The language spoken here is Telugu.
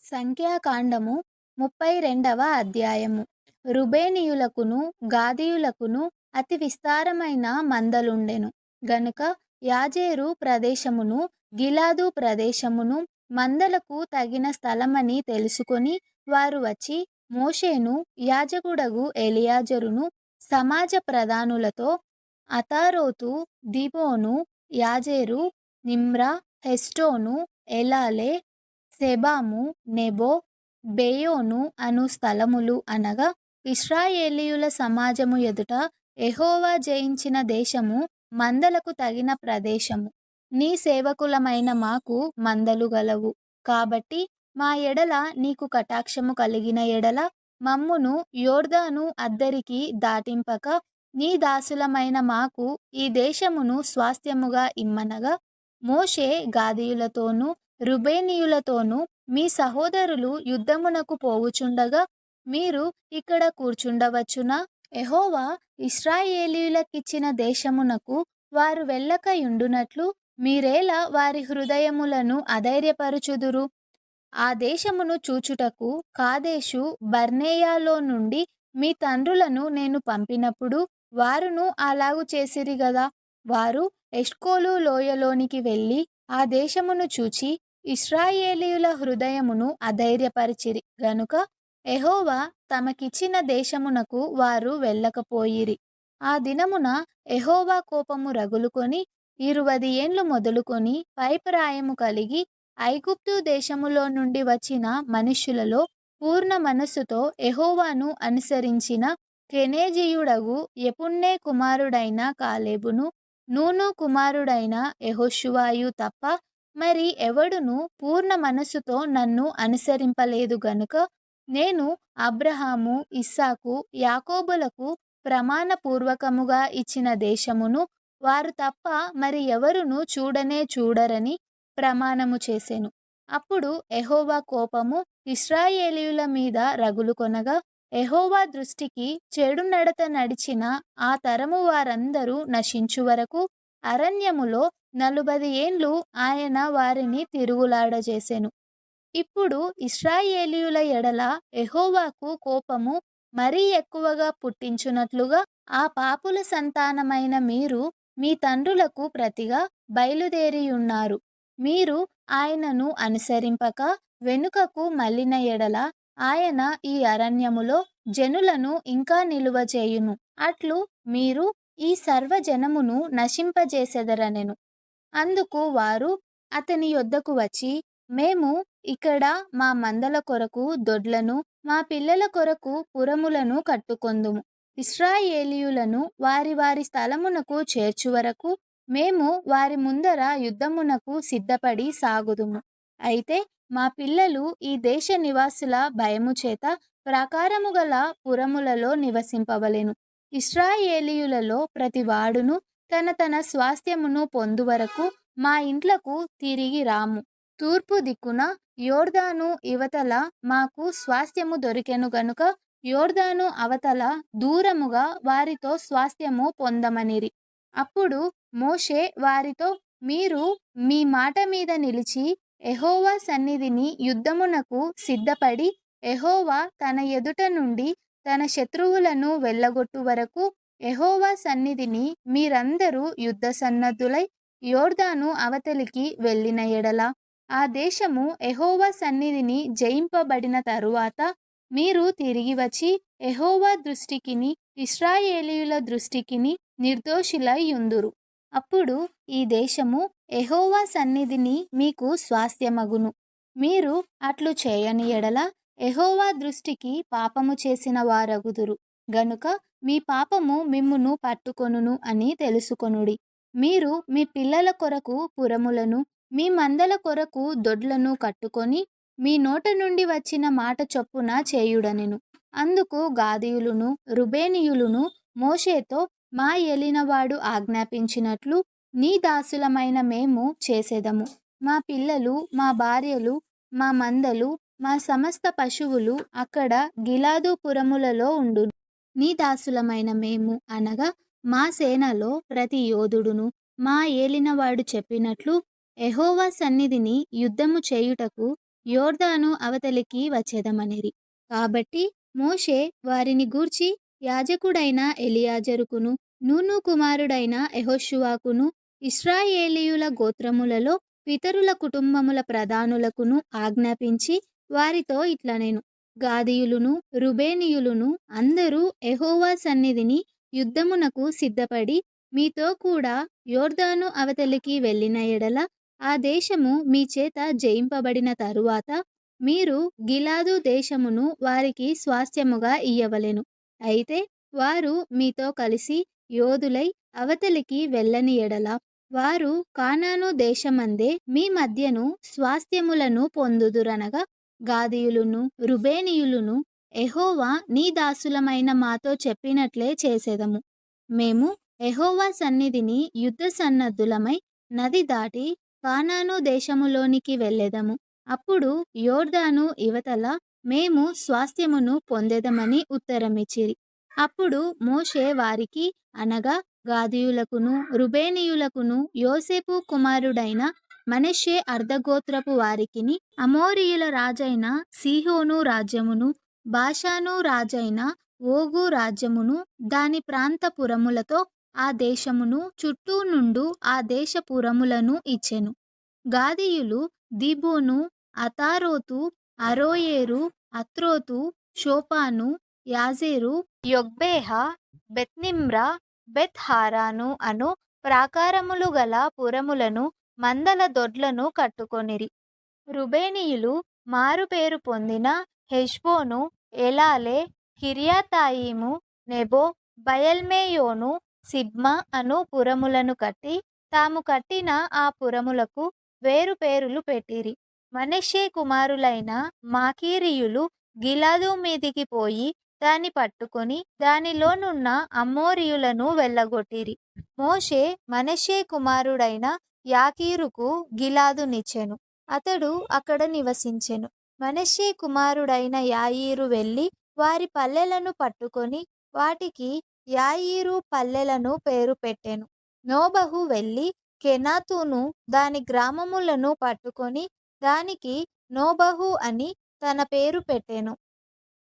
సంఖ్యాకాండము 32వ అధ్యాయము. రుబేనీయులకును గాదీయులకును అతి విస్తారమైన మందలుండెను గనుక యాజేరు ప్రదేశమును గిలాదు ప్రదేశమును మందలకు తగిన స్థలమని తెలుసుకొని వారు వచ్చి మోషేను యాజకుడగు ఎలియాజరును సమాజ ప్రధానులతో అతారోతు దిబోను యాజేరు నిమ్రా హెస్టోను ఎలాలే సెబాము నెబో బేయోను అను స్థలములు అనగా ఇశ్రాయేలీయుల సమాజము ఎదుట యెహోవా జయించిన దేశము మందలకు తగిన ప్రదేశము. నీ సేవకులమైన మాకు మందలు గలవు కాబట్టి మా ఎడల నీకు కటాక్షము కలిగిన ఎడల మమ్మును యోర్దాను అద్దరికి దాటింపక నీ దాసులమైన మాకు ఈ దేశమును స్వాస్థ్యముగా ఇమ్మనగా మోషే గాదీయులతోనూ రుబేనీయులతోనూ మీ సహోదరులు యుద్ధమునకు పోవుచుండగా మీరు ఇక్కడ కూర్చుండవచ్చునా? యెహోవా ఇశ్రాయేలీయులకిచ్చిన దేశమునకు వారు వెళ్ళకయుండునట్లు మీరేలా వారి హృదయములను అధైర్యపరచుదురు? ఆ దేశమును చూచుటకు కాదేషు బర్నేయలో నుండి మీ తండ్రులను నేను పంపినప్పుడు వారును అలాగు చేసిరి గదా. వారు ఎష్కోలు లోయలోనికి వెళ్ళి ఆ దేశమును చూచి ఇశ్రాయేలీయుల హృదయమును అధైర్యపరిచిరి గనుక యెహోవా తమకిచ్చిన దేశమునకు వారు వెళ్ళకపోయిరి. ఆ దినమున యెహోవా కోపము రగులుకొని 20 ఏండ్లు మొదలుకొని పైప్రాయము కలిగి ఐగుప్తు దేశములో నుండి వచ్చిన మనుష్యులలో పూర్ణ మనస్సుతో యెహోవాను అనుసరించిన కెనేజీయుడగు యెఫున్నె కుమారుడైన కాలేబును నూను కుమారుడైన యెహోషువయు తప్ప మరి ఎవడును పూర్ణ మనస్సుతో నన్ను అనుసరింపలేదు గనుక నేను అబ్రహాము ఇస్సాకు యాకోబులకు ప్రమాణపూర్వకముగా ఇచ్చిన దేశమును వారు తప్ప మరి ఎవరును చూడనే చూడరని ప్రమాణము చేసెను. అప్పుడు యెహోవా కోపము ఇశ్రాయేలీయుల మీద రగులుకొనగా యెహోవా దృష్టికి చెడు నడత నడిచిన ఆ తరము వారందరూ నశించు వరకు అరణ్యములో 40 ఏండ్లు ఆయన వారిని తిరుగులాడజేసెను. ఇప్పుడు ఇశ్రాయేలీయుల ఎడల యెహోవాకు కోపము మరీ ఎక్కువగా పుట్టించునట్లుగా ఆ పాపుల సంతానమైన మీరు మీ తండ్రులకు ప్రతిగా బయలుదేరియున్నారు. మీరు ఆయనను అనుసరింపక వెనుకకు మళ్ళిన ఎడల ఆయన ఈ అరణ్యములో జనులను ఇంకా నిలువచేయును. అట్లు మీరు ఈ సర్వజనమును నశింపజేసెదరనెను. అందుకు వారు అతని యొద్దకు వచ్చి మేము ఇక్కడ మా మందల కొరకు దొడ్లను మా పిల్లల కొరకు పురములను కట్టుకొందుము. ఇశ్రాయేలీయులను వారి వారి స్థలమునకు చేర్చు వరకు మేము వారి ముందర యుద్ధమునకు సిద్ధపడి సాగుదుము. అయితే మా పిల్లలు ఈ దేశ నివాసుల భయము చేత ప్రాకారము గల పురములలో నివసింపవలెను. ఇశ్రాయేలీయులలో ప్రతివాడును తన తన స్వాస్థ్యమును పొందువరకు మా ఇండ్లకు తిరిగి రాము. తూర్పు దిక్కున యోర్దాను ఇవతల మాకు స్వాస్థ్యము దొరికెను గనుక యోర్దాను అవతల దూరముగా వారితో స్వాస్థ్యము పొందమనిరి. అప్పుడు మోషే వారితో మీరు మీ మాట మీద నిలిచి యెహోవా సన్నిధిని యుద్ధమునకు సిద్ధపడి యెహోవా తన ఎదుట నుండి తన శత్రువులను వెళ్ళగొట్టు వరకు యెహోవా సన్నిధిని మీరందరూ యుద్ధ సన్నద్ధులై యోర్దాను అవతలికి వెళ్ళిన ఎడల ఆ దేశము యెహోవా సన్నిధిని జయింపబడిన తరువాత మీరు తిరిగి వచ్చి యెహోవా దృష్టికిని ఇశ్రాయేలీయుల దృష్టికిని నిర్దోషులై యుందురు. అప్పుడు ఈ దేశము యెహోవా సన్నిధిని మీకు స్వాస్థ్యమగును. మీరు అట్లు చేయని ఎడల యెహోవా దృష్టికి పాపము చేసిన వారగుదురు గనుక మీ పాపము మిమ్మును పట్టుకొనును అని తెలుసుకొనుడి. మీరు మీ పిల్లల కొరకు పురములను మీ మందల కొరకు దొడ్లను కట్టుకొని మీ నోట నుండి వచ్చిన మాట చొప్పున చేయుడనెను. అందుకు గాదీయులును రుబేనీయులును మోషేతో మా ఏలినవాడు ఆజ్ఞాపించినట్లు నీ దాసులమైన మేము చేసెదము. మా పిల్లలు మా భార్యలు మా మందలు మా సమస్త పశువులు అక్కడ గిలాదు పురములలో ఉండును. నీ దాసులమైన మేము అనగా మా సేనలో ప్రతి యోధుడును మా ఏలినవాడు చెప్పినట్లు యెహోవా సన్నిధిని యుద్ధము చేయుటకు యోర్దాను అవతలికి వచ్చెదమనిరి. కాబట్టి మోషే వారిని గూర్చి యాజకుడైన ఎలియాజరుకును, నూను కుమారుడైన యెహోషువకును, ఇశ్రాయేలీయుల గోత్రములలో పితరుల కుటుంబముల ప్రధానులకును ఆజ్ఞాపించి వారితో ఇట్లనెను: గాదీయులును రుబేనీయులును అందరూ యెహోవా సన్నిధిని యుద్ధమునకు సిద్ధపడి మీతో కూడా యోర్దాను అవతలికి వెళ్ళిన ఎడల ఆ దేశము మీ చేత జయింపబడిన తరువాత మీరు గిలాదు దేశమును వారికి స్వాస్థ్యముగా ఇయ్యవలెను. అయితే వారు మీతో కలిసి యోధులై అవతలికి వెళ్ళని ఎడల వారు కానాను దేశమందే మీ మధ్యను స్వాస్థ్యములను పొందుదురనగా గాదీయులును రుబేనీయులును యెహోవా నీ దాసులమైన మాతో చెప్పినట్లే చేసెదము. మేము యెహోవా సన్నిధిని యుద్ధ సన్నద్ధులమై నది దాటి కానాను దేశములోనికి వెళ్ళెదము. అప్పుడు యోర్దాను ఇవతల మేము స్వాస్థ్యమును పొందెదమని ఉత్తరమిచ్చిరి. అప్పుడు మోషే వారికి అనగా గాదీయులకును రుబేనీయులకును యోసేపు కుమారుడైన మనష్షే అర్ధగోత్రపు వారికిని అమోరీయుల రాజైన సీహోను రాజ్యమును, బాషాను రాజైన ఓగు రాజ్యమును దాని ప్రాంత పురములతో ఆ దేశమును చుట్టూ నుండు ఆ దేశ పురములను ఇచ్చెను. గాదీయులు దీబోను, అతారోతు, అరోయేరు, అత్రోతు, షోపాను, యాజేరు, యొగ్బేహ, బెత్నిమ్రా, బెత్ హారాను అను ప్రాకారములు గల పురములను మందల దొడ్లను కట్టుకొనిరి. రుబేనీయులు మారుపేరు పొందిన హెష్బోను, ఎలాలే, కిర్యతాయిము, నెబో, బయల్మెయోను, సిబ్మా అను పురములను కట్టి తాము కట్టిన ఆ పురములకు వేరు పేరులు పెట్టిరి. మనష్షే కుమారులైన మాకీరీయులు గిలాదు మీదికి పోయి దాన్ని పట్టుకొని దానిలోనున్న అమ్మోరీయులను వెళ్ళగొట్టిరి. మోషే మనష్షే కుమారుడైన యాకీరుకు గిలాదునిచ్చెను. అతడు అక్కడ నివసించెను. మనష్షే కుమారుడైన యాయీరు వెళ్ళి వారి పల్లెలను పట్టుకొని వాటికి యాయీరు పల్లెలను పేరు పెట్టెను. నోబహు వెళ్ళి కెనాతును దాని గ్రామములను పట్టుకొని దానికి నోబహు అని తన పేరు పెట్టెను.